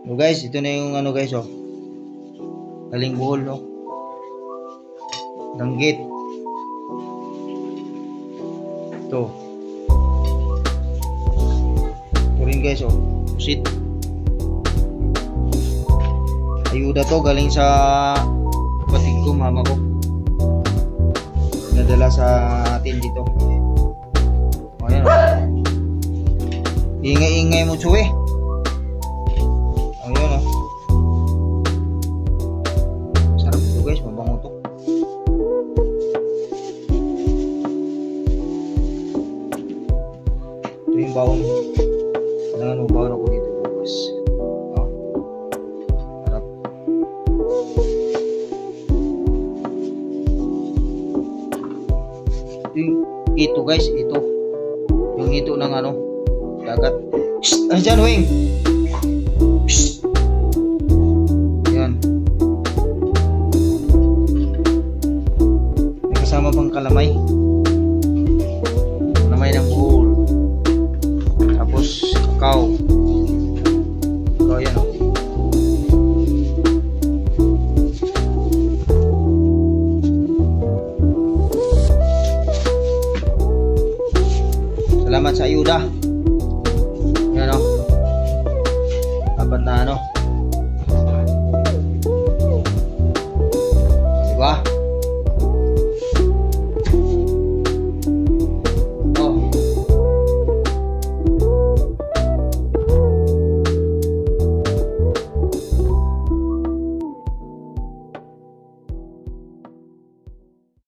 So guys, ito na yung ano guys, oh. Galing Bohol, no? Danggit. Ito. Ito rin guys, oh. Pusit. Ayuda to, galing sa kapatid ko, mama ko. Nadala sa atin dito. O, ayan, oh. Ingay-ingay mo, Chuwe. O, yun, oh. Sarap ito guys, mabango to. Ito yung bawang. Kailangan mo bawang ako dito bukas. O. Sarap. Ito yung ito guys, ito. Yung ito ng ano, dagat. Shhh! Ayan, Wing! Shhh! Yan. May kasama pang kalamay. Kalamay ng Bohol. Tapos, kakao. Kakao yan, oh. Salamat sa ayuda. Yan, oh. Dapat na ano.